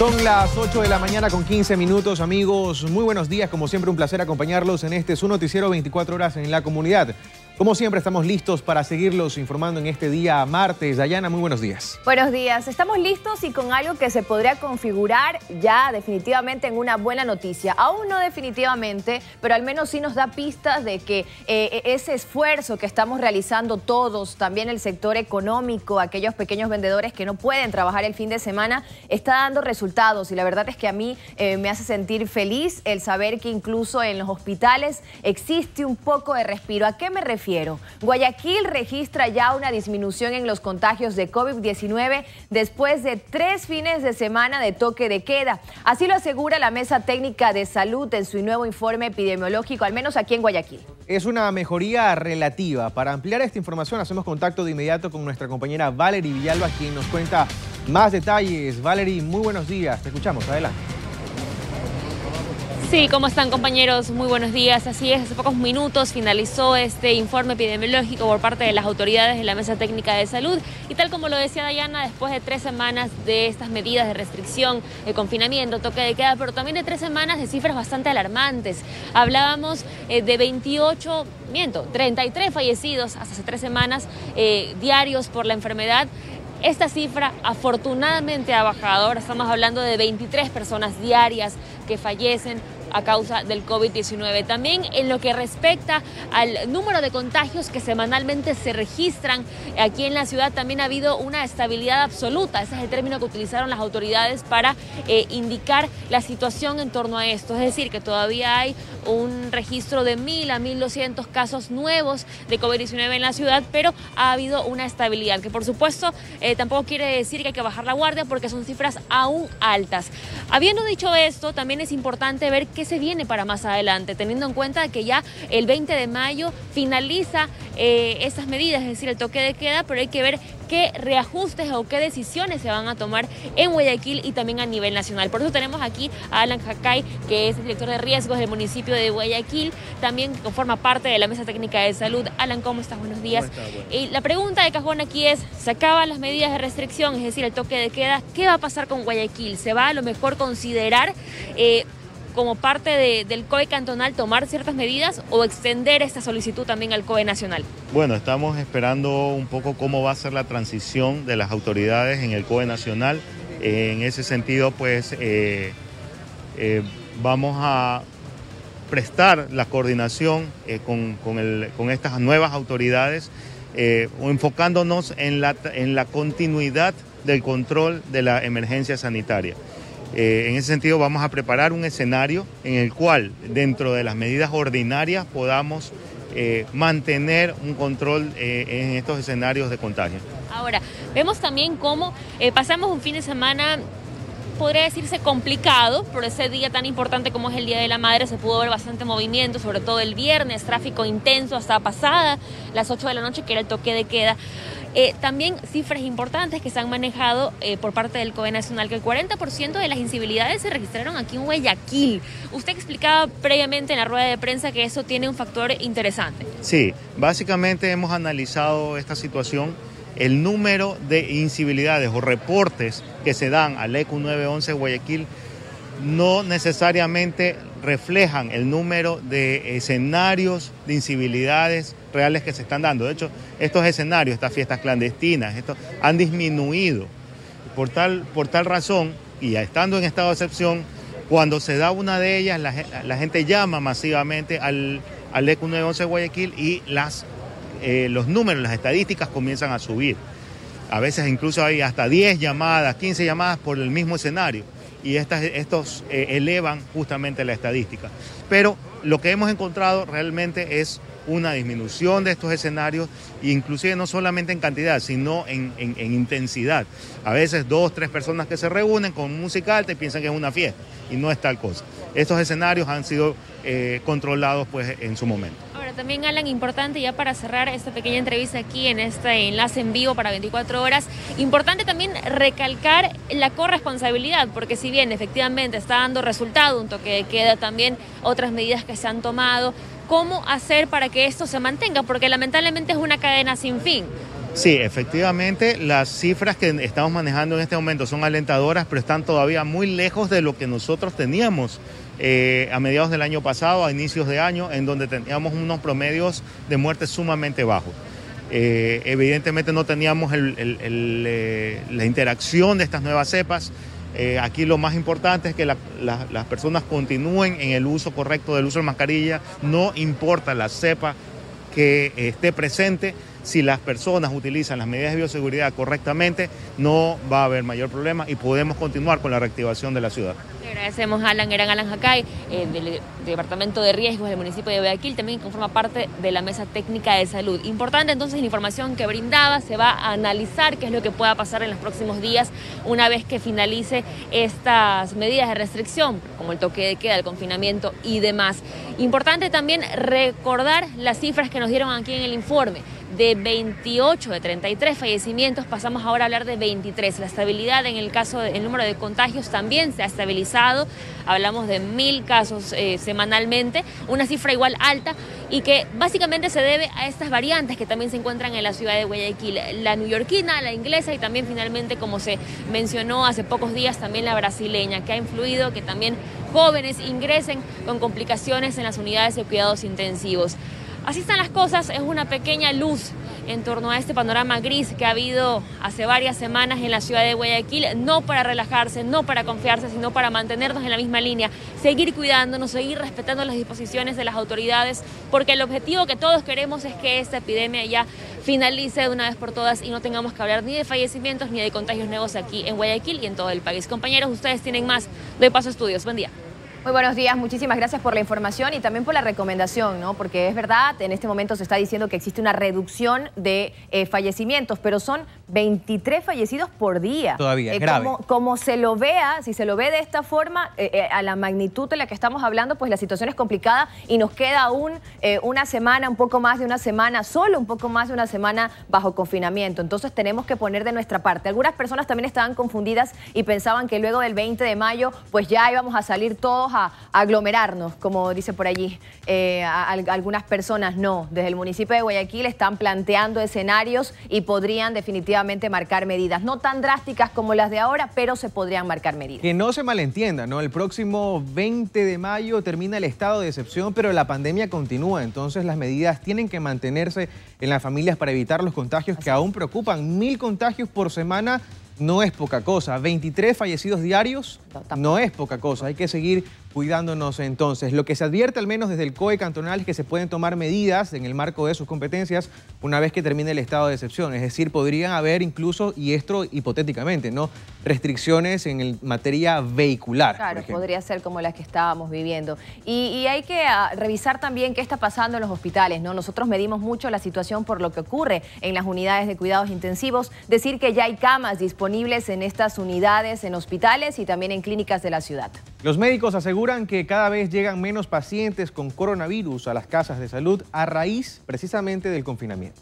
Son las 8 de la mañana con 15 minutos, amigos. Muy buenos días, como siempre un placer acompañarlos en este su noticiero 24 horas en la comunidad. Como siempre estamos listos para seguirlos informando en este día martes. Dayana, muy buenos días. Buenos días. Estamos listos y con algo que se podría configurar ya definitivamente en una buena noticia. Aún no definitivamente, pero al menos sí nos da pistas de que ese esfuerzo que estamos realizando todos, también el sector económico, aquellos pequeños vendedores que no pueden trabajar el fin de semana, está dando resultados. Y la verdad es que a mí me hace sentir feliz el saber que incluso en los hospitales existe un poco de respiro. ¿A qué me refiero? Guayaquil registra ya una disminución en los contagios de COVID-19 después de 3 fines de semana de toque de queda. Así lo asegura la Mesa Técnica de Salud en su nuevo informe epidemiológico, al menos aquí en Guayaquil. Es una mejoría relativa. Para ampliar esta información hacemos contacto de inmediato con nuestra compañera Valery Villalba, quien nos cuenta más detalles. Valery, muy buenos días. Te escuchamos. Adelante. Sí, ¿cómo están, compañeros? Muy buenos días. Así es, hace pocos minutos finalizó este informe epidemiológico por parte de las autoridades de la Mesa Técnica de Salud y tal como lo decía Dayana, después de 3 semanas de estas medidas de restricción, de confinamiento, toque de queda, pero también de 3 semanas de cifras bastante alarmantes. Hablábamos de 33 fallecidos hasta hace 3 semanas diarios por la enfermedad. Esta cifra afortunadamente ha bajado. Ahora estamos hablando de 23 personas diarias que fallecen a causa del COVID-19. También en lo que respecta al número de contagios que semanalmente se registran aquí en la ciudad, también ha habido una estabilidad absoluta. Ese es el término que utilizaron las autoridades para indicar la situación en torno a esto. Es decir, que todavía hay un registro de 1.000 a 1.200 casos nuevos de COVID-19 en la ciudad, pero ha habido una estabilidad, que por supuesto tampoco quiere decir que hay que bajar la guardia porque son cifras aún altas. Habiendo dicho esto, también es importante ver qué se viene para más adelante, teniendo en cuenta que ya el 20 de mayo finaliza estas medidas, es decir, el toque de queda, pero hay que ver qué reajustes o qué decisiones se van a tomar en Guayaquil y también a nivel nacional. Por eso tenemos aquí a Alan Jacay, que es el director de riesgos del municipio de Guayaquil, también que forma parte de la Mesa Técnica de Salud. Alan, ¿cómo estás? Buenos días. ¿Cómo estás? Y la pregunta de cajón aquí es, se acaban las medidas de restricción, es decir, el toque de queda, ¿qué va a pasar con Guayaquil? ¿Se va a lo mejor considerar como parte del COE cantonal tomar ciertas medidas o extender esta solicitud también al COE nacional? Bueno, estamos esperando un poco cómo va a ser la transición de las autoridades en el COE nacional. En ese sentido, pues vamos a prestar la coordinación con estas nuevas autoridades, enfocándonos en la continuidad del control de la emergencia sanitaria. En ese sentido vamos a preparar un escenario en el cual dentro de las medidas ordinarias podamos mantener un control en estos escenarios de contagio. Ahora, vemos también cómo pasamos un fin de semana, podría decirse complicado, por ese día tan importante como es el Día de la Madre. Se pudo ver bastante movimiento, sobre todo el viernes, tráfico intenso hasta pasada las 8 de la noche, que era el toque de queda. También cifras importantes que se han manejado por parte del COE nacional, que el 40% de las incivilidades se registraron aquí en Guayaquil. Usted explicaba previamente en la rueda de prensa que eso tiene un factor interesante. Sí, básicamente hemos analizado esta situación. El número de incivilidades o reportes que se dan al ECU 911 Guayaquil no necesariamente reflejan el número de escenarios de incivilidades reales que se están dando. De hecho, estos escenarios, estas fiestas clandestinas, han disminuido. Por tal razón, y ya estando en estado de excepción, cuando se da una de ellas, la gente llama masivamente al ECU 911 Guayaquil y los números, las estadísticas comienzan a subir. A veces incluso hay hasta 10 llamadas, 15 llamadas por el mismo escenario. Y estos elevan justamente la estadística. Pero lo que hemos encontrado realmente es una disminución de estos escenarios, inclusive no solamente en cantidad, sino en intensidad. A veces 2, 3 personas que se reúnen con música alta y piensan que es una fiesta, y no es tal cosa. Estos escenarios han sido controlados pues, en su momento. Ahora, también, Alan, importante ya para cerrar esta pequeña entrevista aquí en este enlace en vivo para 24 horas, importante también recalcar la corresponsabilidad, porque si bien efectivamente está dando resultado un toque de queda, también otras medidas que se han tomado, ¿cómo hacer para que esto se mantenga? Porque lamentablemente es una cadena sin fin. Sí, efectivamente, las cifras que estamos manejando en este momento son alentadoras, pero están todavía muy lejos de lo que nosotros teníamos a mediados del año pasado, a inicios de año, en donde teníamos unos promedios de muerte sumamente bajos. Evidentemente no teníamos la interacción de estas nuevas cepas. Aquí lo más importante es que las personas continúen en el uso correcto del uso de mascarilla, no importa la cepa que esté presente. Si las personas utilizan las medidas de bioseguridad correctamente, no va a haber mayor problema y podemos continuar con la reactivación de la ciudad. Le agradecemos a Alan Jacay, del Departamento de Riesgos del municipio de Guayaquil, también que forma parte de la Mesa Técnica de Salud. Importante entonces la información que brindaba, se va a analizar qué es lo que pueda pasar en los próximos días una vez que finalice estas medidas de restricción, como el toque de queda, el confinamiento y demás. Importante también recordar las cifras que nos dieron aquí en el informe. De 28, de 33 fallecimientos, pasamos ahora a hablar de 23. La estabilidad en el caso del número de contagios también se ha estabilizado. Hablamos de 1000 casos semanalmente, una cifra igual alta y que básicamente se debe a estas variantes que también se encuentran en la ciudad de Guayaquil. La neoyorquina, la inglesa y también finalmente, como se mencionó hace pocos días, también la brasileña, que ha influido que también jóvenes ingresen con complicaciones en las unidades de cuidados intensivos. Así están las cosas, es una pequeña luz en torno a este panorama gris que ha habido hace varias semanas en la ciudad de Guayaquil, no para relajarse, no para confiarse, sino para mantenernos en la misma línea, seguir cuidándonos, seguir respetando las disposiciones de las autoridades, porque el objetivo que todos queremos es que esta epidemia ya finalice de una vez por todas y no tengamos que hablar ni de fallecimientos ni de contagios nuevos aquí en Guayaquil y en todo el país. Compañeros, ustedes tienen más. Doy paso a estudios. Buen día. Muy buenos días, muchísimas gracias por la información y también por la recomendación, ¿no? Porque es verdad, en este momento se está diciendo que existe una reducción de fallecimientos, pero son 23 fallecidos por día. Todavía es grave. Como se lo vea, si se lo ve de esta forma, a la magnitud de la que estamos hablando, pues la situación es complicada y nos queda aún una semana, un poco más de una semana, solo un poco más de una semana bajo confinamiento. Entonces tenemos que poner de nuestra parte. Algunas personas también estaban confundidas y pensaban que luego del 20 de mayo, pues ya íbamos a salir todos a aglomerarnos, como dice por allí algunas personas. No, desde el municipio de Guayaquil están planteando escenarios y podrían definitivamente marcar medidas, no tan drásticas como las de ahora, pero se podrían marcar medidas. Que no se malentienda, ¿no? El próximo 20 de mayo termina el estado de excepción, pero la pandemia continúa, entonces las medidas tienen que mantenerse en las familias para evitar los contagios que aún preocupan. 1000 contagios por semana no es poca cosa. 23 fallecidos diarios no es poca cosa. Hay que seguir cuidándonos entonces. Lo que se advierte al menos desde el COE cantonal es que se pueden tomar medidas en el marco de sus competencias una vez que termine el estado de excepción. Es decir, podrían haber incluso, y esto hipotéticamente, ¿no?, restricciones en materia vehicular. Claro, podría ser como las que estábamos viviendo. Y hay que revisar también qué está pasando en los hospitales, ¿no? Nosotros medimos mucho la situación por lo que ocurre en las unidades de cuidados intensivos. Decir que ya hay camas disponibles en estas unidades, en hospitales y también en clínicas de la ciudad. Los médicos aseguran que cada vez llegan menos pacientes con coronavirus a las casas de salud a raíz precisamente del confinamiento.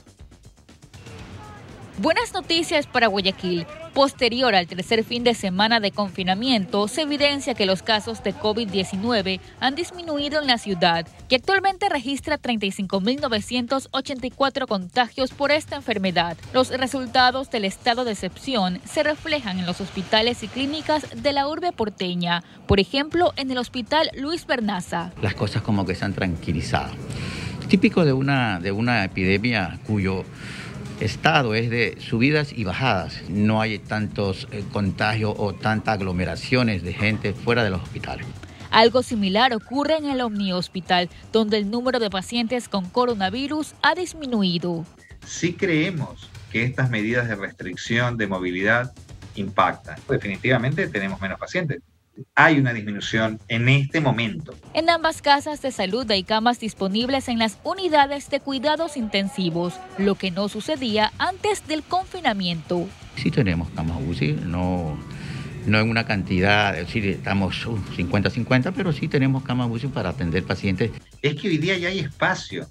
Buenas noticias para Guayaquil. Posterior al tercer fin de semana de confinamiento, se evidencia que los casos de COVID-19 han disminuido en la ciudad, que actualmente registra 35.984 contagios por esta enfermedad. Los resultados del estado de excepción se reflejan en los hospitales y clínicas de la urbe porteña, por ejemplo, en el Hospital Luis Bernaza. Las cosas como que se han tranquilizado. Típico de una epidemia cuyo estado es de subidas y bajadas. No hay tantos contagios o tantas aglomeraciones de gente fuera de los hospitales. Algo similar ocurre en el Omni Hospital, donde el número de pacientes con coronavirus ha disminuido. Sí creemos que estas medidas de restricción de movilidad impactan. Definitivamente tenemos menos pacientes. Hay una disminución en este momento. En ambas casas de salud hay camas disponibles en las unidades de cuidados intensivos, lo que no sucedía antes del confinamiento. Sí tenemos camas UCI, no en una cantidad, es decir, estamos 50-50, pero sí tenemos camas UCI para atender pacientes. Es que hoy día ya hay espacio.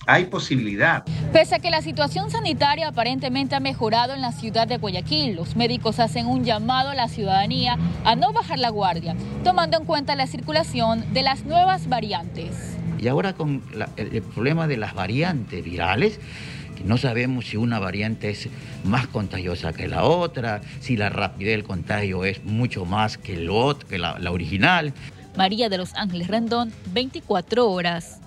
Hay posibilidad. Pese a que la situación sanitaria aparentemente ha mejorado en la ciudad de Guayaquil, los médicos hacen un llamado a la ciudadanía a no bajar la guardia, tomando en cuenta la circulación de las nuevas variantes. Y ahora con el problema de las variantes virales, que no sabemos si una variante es más contagiosa que la otra, si la rapidez del contagio es mucho más que, la original. María de los Ángeles Rendón, 24 horas.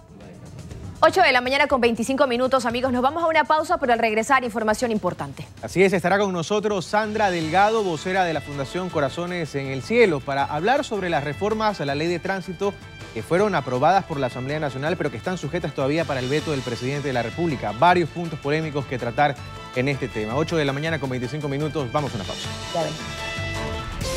8 de la mañana con 25 minutos, amigos. Nos vamos a una pausa, pero al regresar, información importante. Así es, estará con nosotros Sandra Delgado, vocera de la Fundación Corazones en el Cielo, para hablar sobre las reformas a la ley de tránsito que fueron aprobadas por la Asamblea Nacional, pero que están sujetas todavía para el veto del presidente de la República. Varios puntos polémicos que tratar en este tema. 8 de la mañana con 25 minutos, vamos a una pausa. Ya ven.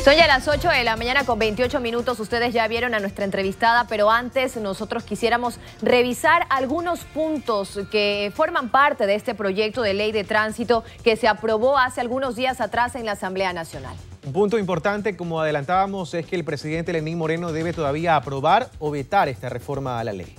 Son ya las 8 de la mañana con 28 minutos. Ustedes ya vieron a nuestra entrevistada, pero antes nosotros quisiéramos revisar algunos puntos que forman parte de este proyecto de ley de tránsito que se aprobó hace algunos días atrás en la Asamblea Nacional. Un punto importante, como adelantábamos, es que el presidente Lenín Moreno debe todavía aprobar o vetar esta reforma a la ley.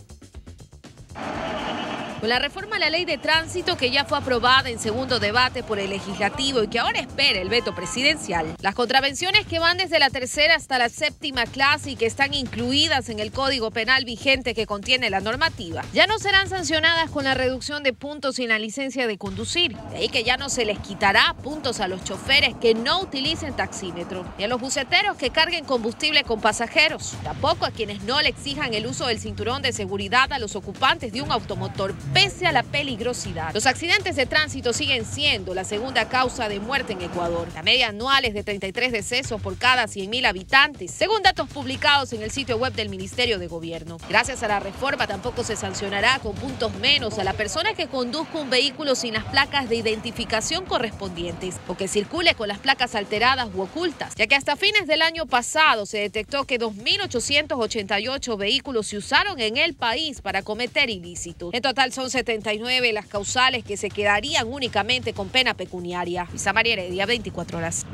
Con la reforma a la ley de tránsito que ya fue aprobada en segundo debate por el legislativo y que ahora espera el veto presidencial, las contravenciones que van desde la tercera hasta la séptima clase y que están incluidas en el Código Penal vigente que contiene la normativa, ya no serán sancionadas con la reducción de puntos sin la licencia de conducir. De ahí que ya no se les quitará puntos a los choferes que no utilicen taxímetro, ni a los buceteros que carguen combustible con pasajeros, tampoco a quienes no le exijan el uso del cinturón de seguridad a los ocupantes de un automotor, pese a la peligrosidad. Los accidentes de tránsito siguen siendo la segunda causa de muerte en Ecuador. La media anual es de 33 decesos por cada 100.000 habitantes, según datos publicados en el sitio web del Ministerio de Gobierno. Gracias a la reforma tampoco se sancionará con puntos menos a la persona que conduzca un vehículo sin las placas de identificación correspondientes o que circule con las placas alteradas u ocultas, ya que hasta fines del año pasado se detectó que 2.888 vehículos se usaron en el país para cometer ilícitos. En total son 79 las causales que se quedarían únicamente con pena pecuniaria. Luisa María Heredia, 24 horas.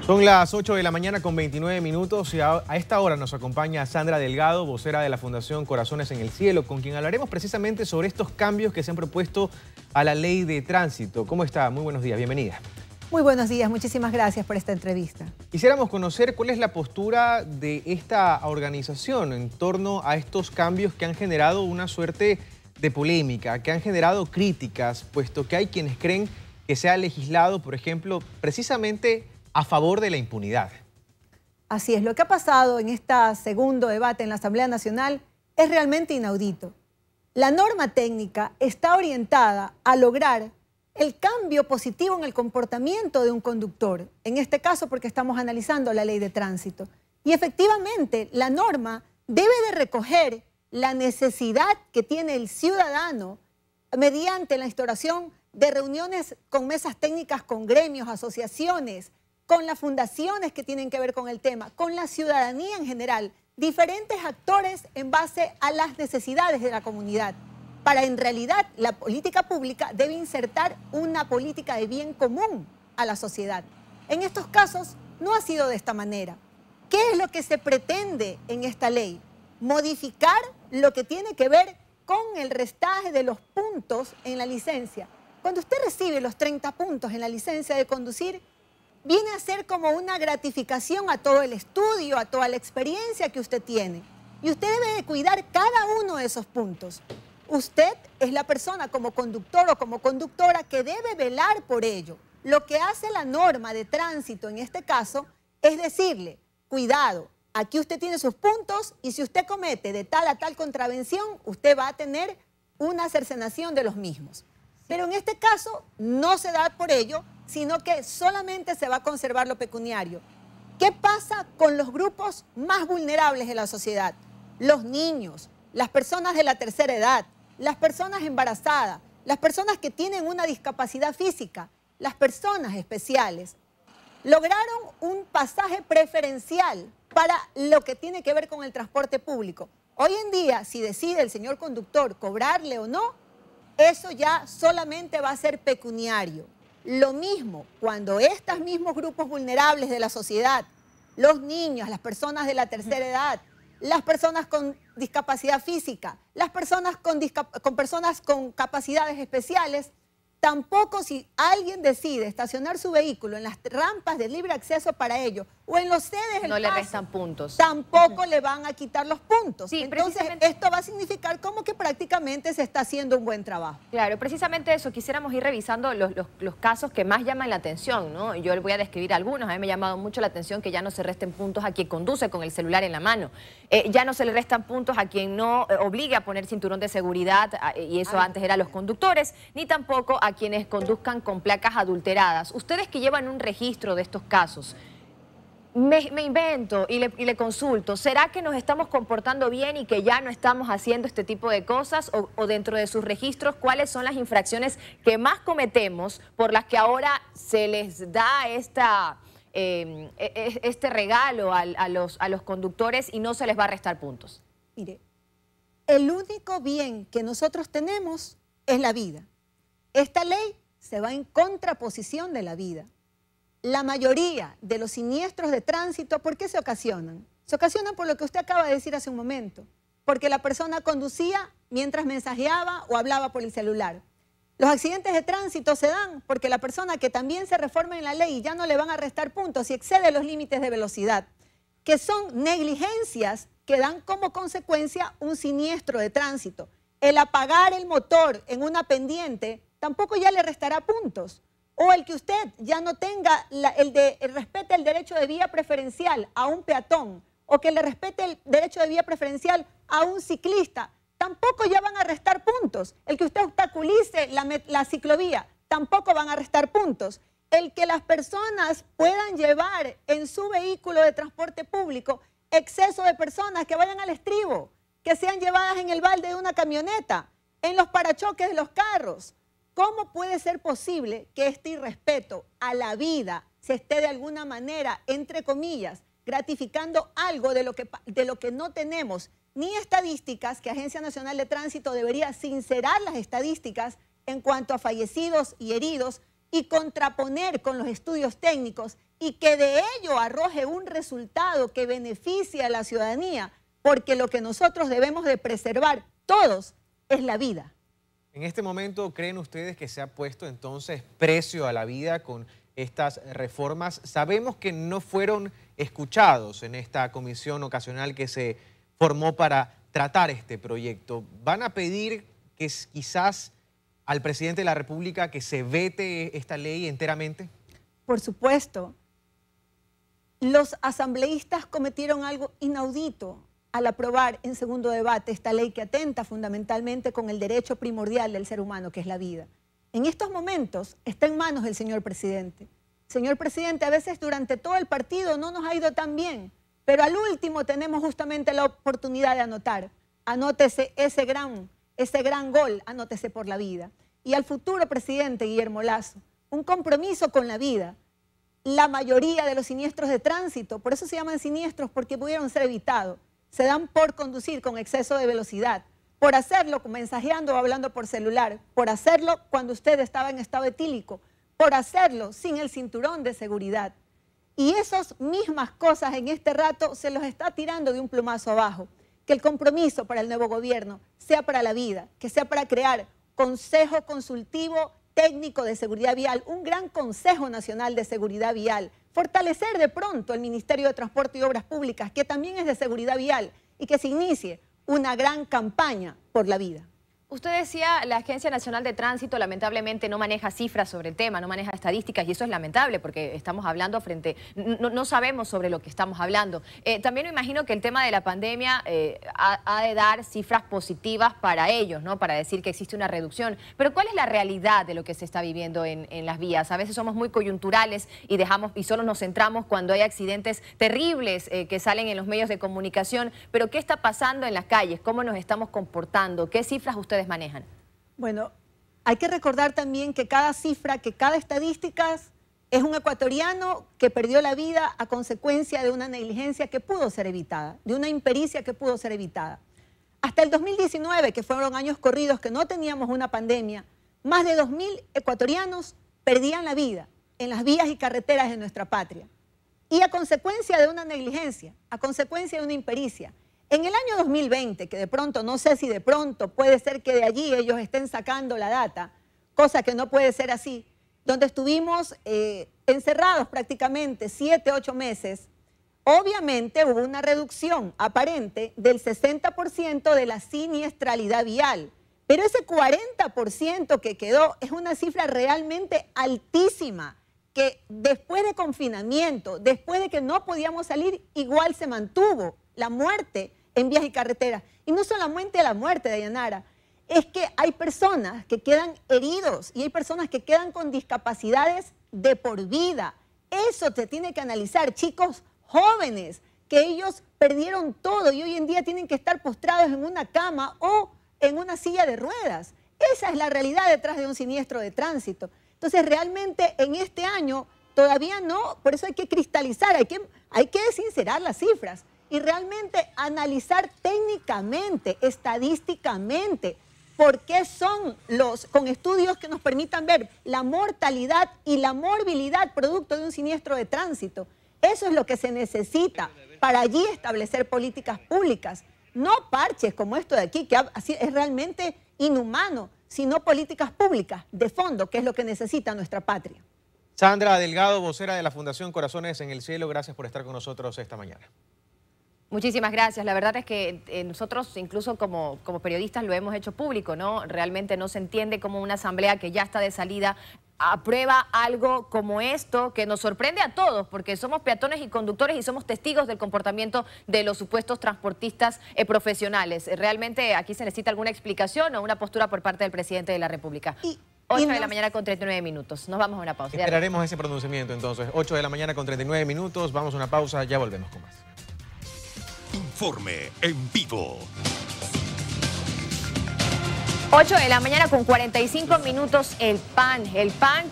Son las 8 de la mañana con 29 minutos y a esta hora nos acompaña Sandra Delgado, vocera de la Fundación Corazones en el Cielo, con quien hablaremos precisamente sobre estos cambios que se han propuesto a la ley de tránsito. ¿Cómo está? Muy buenos días, bienvenida. Muy buenos días, muchísimas gracias por esta entrevista. Quisiéramos conocer cuál es la postura de esta organización en torno a estos cambios que han generado una suerte de polémica, que han generado críticas, puesto que hay quienes creen que se ha legislado, por ejemplo, precisamente a favor de la impunidad. Así es, lo que ha pasado en este segundo debate en la Asamblea Nacional es realmente inaudito. La norma técnica está orientada a lograr el cambio positivo en el comportamiento de un conductor, en este caso porque estamos analizando la ley de tránsito. Y efectivamente, la norma debe de recoger la necesidad que tiene el ciudadano mediante la instauración de reuniones con mesas técnicas, con gremios, asociaciones, con las fundaciones que tienen que ver con el tema, con la ciudadanía en general, diferentes actores en base a las necesidades de la comunidad. Para en realidad la política pública debe insertar una política de bien común a la sociedad. En estos casos no ha sido de esta manera. ¿Qué es lo que se pretende en esta ley? Modificar lo que tiene que ver con el restaje de los puntos en la licencia. Cuando usted recibe los 30 puntos en la licencia de conducir, viene a ser como una gratificación a todo el estudio, a toda la experiencia que usted tiene. Y usted debe de cuidar cada uno de esos puntos. Usted es la persona como conductor o como conductora que debe velar por ello. Lo que hace la norma de tránsito en este caso es decirle, cuidado, aquí usted tiene sus puntos y si usted comete de tal a tal contravención, usted va a tener una cercenación de los mismos. Pero en este caso no se da por ello, sino que solamente se va a conservar lo pecuniario. ¿Qué pasa con los grupos más vulnerables de la sociedad? Los niños, las personas de la tercera edad, las personas embarazadas, las personas que tienen una discapacidad física, las personas especiales. Lograron un pasaje preferencial para lo que tiene que ver con el transporte público. Hoy en día, si decide el señor conductor cobrarle o no, eso ya solamente va a ser pecuniario. Lo mismo cuando estos mismos grupos vulnerables de la sociedad, los niños, las personas de la tercera edad, las personas con discapacidad física, las personas con capacidades especiales, tampoco si alguien decide estacionar su vehículo en las rampas de libre acceso para ellos o en los sedes del No le paso, restan puntos. tampoco le van a quitar los puntos. Sí, entonces, esto va a significar como que prácticamente se está haciendo un buen trabajo. Claro, precisamente eso, quisiéramos ir revisando los casos que más llaman la atención, ¿no? Yo les voy a describir algunos. A mí me ha llamado mucho la atención que ya no se resten puntos a quien conduce con el celular en la mano. Ya no se le restan puntos a quien no obligue a poner cinturón de seguridad, y eso antes era los conductores, ni tampoco a quienes conduzcan con placas adulteradas. Ustedes que llevan un registro de estos casos, me invento y le consulto, ¿será que nos estamos comportando bien y que ya no estamos haciendo este tipo de cosas? O dentro de sus registros, ¿cuáles son las infracciones que más cometemos por las que ahora se les da este regalo a los conductores y no se les va a restar puntos? Mire, el único bien que nosotros tenemos es la vida. Esta ley se va en contraposición de la vida. La mayoría de los siniestros de tránsito, ¿por qué se ocasionan? Se ocasionan por lo que usted acaba de decir hace un momento, porque la persona conducía mientras mensajeaba o hablaba por el celular. Los accidentes de tránsito se dan porque la persona que también se reforma en la ley ya no le van a restar puntos si excede los límites de velocidad, que son negligencias que dan como consecuencia un siniestro de tránsito. El apagar el motor en una pendiente tampoco ya le restará puntos. O el que usted ya no tenga, respete el derecho de vía preferencial a un peatón, o que le respete el derecho de vía preferencial a un ciclista, tampoco ya van a restar puntos. El que usted obstaculice la ciclovía, tampoco van a restar puntos. El que las personas puedan llevar en su vehículo de transporte público exceso de personas que vayan al estribo, que sean llevadas en el balde de una camioneta, en los parachoques de los carros. ¿Cómo puede ser posible que este irrespeto a la vida se esté de alguna manera, entre comillas, gratificando algo de lo que no tenemos ni estadísticas, que Agencia Nacional de Tránsito debería sincerar las estadísticas en cuanto a fallecidos y heridos y contraponer con los estudios técnicos y que de ello arroje un resultado que beneficie a la ciudadanía, porque lo que nosotros debemos de preservar todos es la vida? En este momento, ¿creen ustedes que se ha puesto entonces precio a la vida con estas reformas? Sabemos que no fueron escuchados en esta comisión ocasional que se formó para tratar este proyecto. ¿Van a pedir que quizás al presidente de la República que se vete esta ley enteramente? Por supuesto. Los asambleístas cometieron algo inaudito al aprobar en segundo debate esta ley que atenta fundamentalmente con el derecho primordial del ser humano, que es la vida. En estos momentos está en manos del señor presidente. Señor presidente, a veces durante todo el partido no nos ha ido tan bien, pero al último tenemos justamente la oportunidad de anotar. Anótese ese gran gol, anótese por la vida. Y al futuro presidente Guillermo Lasso, un compromiso con la vida. La mayoría de los siniestros de tránsito, por eso se llaman siniestros, porque pudieron ser evitados. Se dan por conducir con exceso de velocidad, por hacerlo mensajeando o hablando por celular, por hacerlo cuando usted estaba en estado etílico, por hacerlo sin el cinturón de seguridad. Y esas mismas cosas en este rato se los está tirando de un plumazo abajo. Que el compromiso para el nuevo gobierno sea para la vida, que sea para crear Consejo Consultivo Técnico de Seguridad Vial, un gran Consejo Nacional de Seguridad Vial, fortalecer de pronto el Ministerio de Transporte y Obras Públicas, que también es de seguridad vial, y que se inicie una gran campaña por la vida. Usted decía, la Agencia Nacional de Tránsito lamentablemente no maneja cifras sobre el tema, no maneja estadísticas, y eso es lamentable porque estamos hablando no sabemos sobre lo que estamos hablando. También me imagino que el tema de la pandemia ha de dar cifras positivas para ellos, ¿no? Para decir que existe una reducción. Pero ¿cuál es la realidad de lo que se está viviendo en las vías? A veces somos muy coyunturales y solo nos centramos cuando hay accidentes terribles que salen en los medios de comunicación. Pero ¿qué está pasando en las calles? ¿Cómo nos estamos comportando? ¿Qué cifras ustedes manejan? Bueno, hay que recordar también que cada cifra, que cada estadística es un ecuatoriano que perdió la vida a consecuencia de una negligencia que pudo ser evitada, de una impericia que pudo ser evitada. Hasta el 2019, que fueron años corridos que no teníamos una pandemia, más de 2.000 ecuatorianos perdían la vida en las vías y carreteras de nuestra patria. Y a consecuencia de una negligencia, a consecuencia de una impericia. En el año 2020, que de pronto, no sé si de pronto, puede ser que de allí ellos estén sacando la data, cosa que no puede ser así, donde estuvimos encerrados prácticamente 7, 8 meses, obviamente hubo una reducción aparente del 60% de la siniestralidad vial. Pero ese 40% que quedó es una cifra realmente altísima, que después de confinamiento, después de que no podíamos salir, igual se mantuvo la muerte en vías y carreteras. Y no solamente la muerte, Dayanara, es que hay personas que quedan heridos y hay personas que quedan con discapacidades de por vida. Eso se tiene que analizar, chicos jóvenes, que ellos perdieron todo y hoy en día tienen que estar postrados en una cama o en una silla de ruedas. Esa es la realidad detrás de un siniestro de tránsito. Entonces, realmente en este año todavía no, por eso hay que cristalizar, hay que sincerar las cifras y realmente analizar técnicamente, estadísticamente, por qué son con estudios que nos permitan ver la mortalidad y la morbilidad producto de un siniestro de tránsito. Eso es lo que se necesita para allí establecer políticas públicas. No parches como esto de aquí, que así es realmente inhumano, sino políticas públicas de fondo, que es lo que necesita nuestra patria. Sandra Delgado, vocera de la Fundación Corazones en el Cielo, gracias por estar con nosotros esta mañana. Muchísimas gracias. La verdad es que nosotros incluso como periodistas lo hemos hecho público, ¿no? Realmente no se entiende cómo una asamblea que ya está de salida aprueba algo como esto, que nos sorprende a todos, porque somos peatones y conductores y somos testigos del comportamiento de los supuestos transportistas profesionales. Realmente aquí se necesita alguna explicación o una postura por parte del presidente de la República. 8 de la mañana con 39 minutos. Nos vamos a una pausa. Esperaremos ese pronunciamiento entonces. 8 de la mañana con 39 minutos. Vamos a una pausa, ya volvemos con más. Informe en vivo. 8 de la mañana con 45 minutos, el pan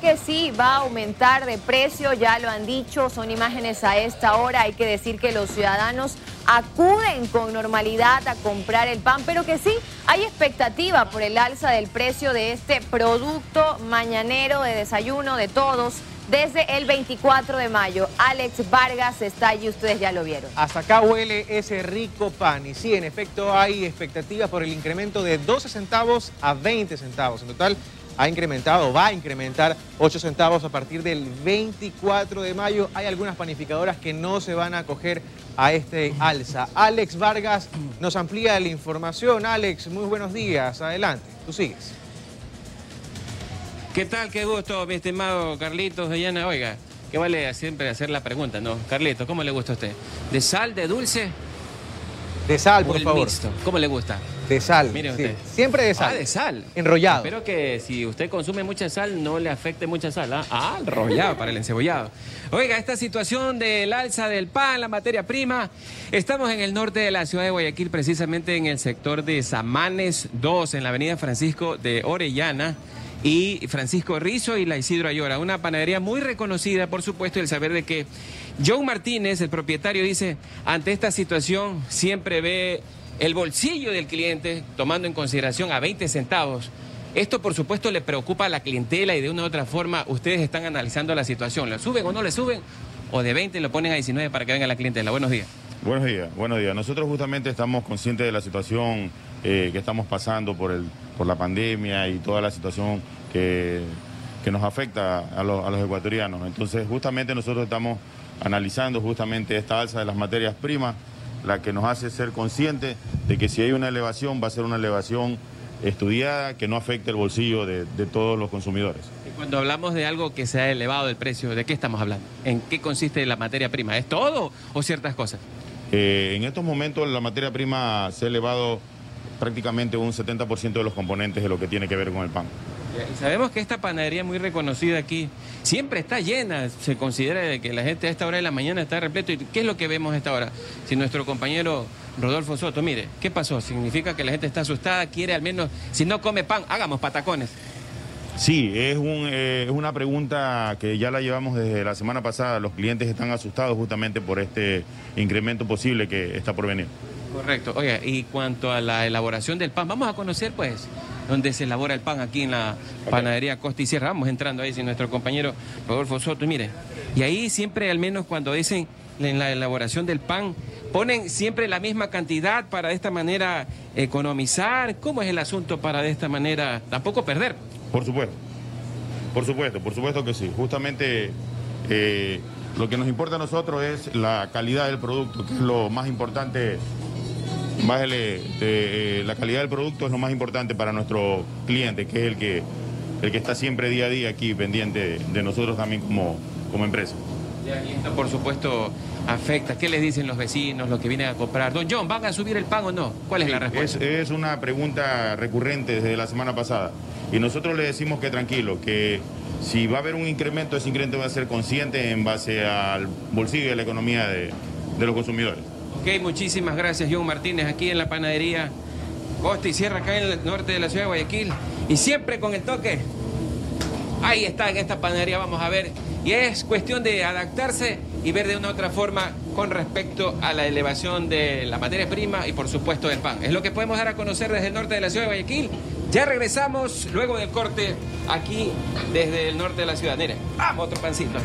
que sí va a aumentar de precio, ya lo han dicho, son imágenes a esta hora. Hay que decir que los ciudadanos acuden con normalidad a comprar el pan, pero que sí hay expectativa por el alza del precio de este producto mañanero de desayuno de todos. Desde el 24 de mayo, Alex Vargas está allí, ustedes ya lo vieron. Hasta acá huele ese rico pan y sí, en efecto hay expectativas por el incremento de 12 centavos a 20 centavos. En total va a incrementar 8 centavos a partir del 24 de mayo. Hay algunas panificadoras que no se van a acoger a este alza. Alex Vargas nos amplía la información. Alex, muy buenos días. Adelante, tú sigues. ¿Qué tal? Qué gusto, mi estimado Carlitos, Dayana. Oiga, que vale siempre hacer la pregunta, ¿no? Carlitos, ¿cómo le gusta a usted? ¿De sal, de dulce? De sal, por favor. Mixto? ¿Cómo le gusta? De sal. Mire usted. Sí, siempre de sal. Ah, de sal. Enrollado. Espero que si usted consume mucha sal, no le afecte mucha sal. Enrollado para el encebollado. Oiga, esta situación del alza del pan, la materia prima. Estamos en el norte de la ciudad de Guayaquil, precisamente en el sector de Samanes 2, en la avenida Francisco de Orellana y Francisco Rizo y la Isidro Ayora, una panadería muy reconocida, por supuesto, el saber de que John Martínez, el propietario, dice, ante esta situación siempre ve el bolsillo del cliente, tomando en consideración a 20 centavos. Esto, por supuesto, le preocupa a la clientela y de una u otra forma ustedes están analizando la situación. ¿Le suben o no le suben? ¿O de 20 lo ponen a 19 para que venga la clientela? Buenos días. Buenos días, buenos días. Nosotros justamente estamos conscientes de la situación que estamos pasando por la pandemia y toda la situación que nos afecta a los ecuatorianos. Entonces, justamente nosotros estamos analizando justamente esta alza de las materias primas, la que nos hace ser conscientes de que si hay una elevación, va a ser una elevación estudiada, que no afecte el bolsillo de todos los consumidores. Y cuando hablamos de algo que se ha elevado el precio, ¿de qué estamos hablando? ¿En qué consiste la materia prima? ¿Es todo o ciertas cosas? En estos momentos la materia prima se ha elevado prácticamente un 70% de los componentes de lo que tiene que ver con el pan. Y sabemos que esta panadería muy reconocida aquí siempre está llena, se considera de que la gente a esta hora de la mañana está repleto. ¿Y qué es lo que vemos a esta hora? Si nuestro compañero Rodolfo Soto, mire, ¿qué pasó? ¿Significa que la gente está asustada? ¿Quiere al menos, si no come pan, hagamos patacones? Sí, es una pregunta que ya la llevamos desde la semana pasada. Los clientes están asustados justamente por este incremento posible que está por venir. Correcto. Oiga, y cuanto a la elaboración del pan, vamos a conocer pues dónde se elabora el pan aquí en la panadería Costa y Sierra. Vamos entrando ahí sin nuestro compañero Rodolfo Soto. Y miren, y ahí siempre, al menos cuando dicen en la elaboración del pan, ponen siempre la misma cantidad para de esta manera economizar. ¿Cómo es el asunto para de esta manera tampoco perder? Por supuesto. Por supuesto que sí. Justamente lo que nos importa a nosotros es la calidad del producto, que es lo más importante. La calidad del producto es lo más importante para nuestro cliente, que es el que está siempre día a día aquí pendiente de nosotros también como empresa. Y esto, por supuesto, afecta. ¿Qué les dicen los vecinos, los que vienen a comprar? Don John, ¿van a subir el pan o no? ¿Cuál es la respuesta? Es una pregunta recurrente desde la semana pasada. Y nosotros le decimos que tranquilo, que si va a haber un incremento, ese incremento va a ser consciente en base al bolsillo y a la economía de los consumidores. Ok, muchísimas gracias, John Martínez, aquí en la panadería Costa y Sierra, acá en el norte de la ciudad de Guayaquil. Y siempre con el toque. Ahí está, en esta panadería, vamos a ver. Y es cuestión de adaptarse y ver de una u otra forma con respecto a la elevación de la materia prima y, por supuesto, del pan. Es lo que podemos dar a conocer desde el norte de la ciudad de Guayaquil. Ya regresamos luego del corte aquí desde el norte de la ciudad. Mire, vamos, otro pancito.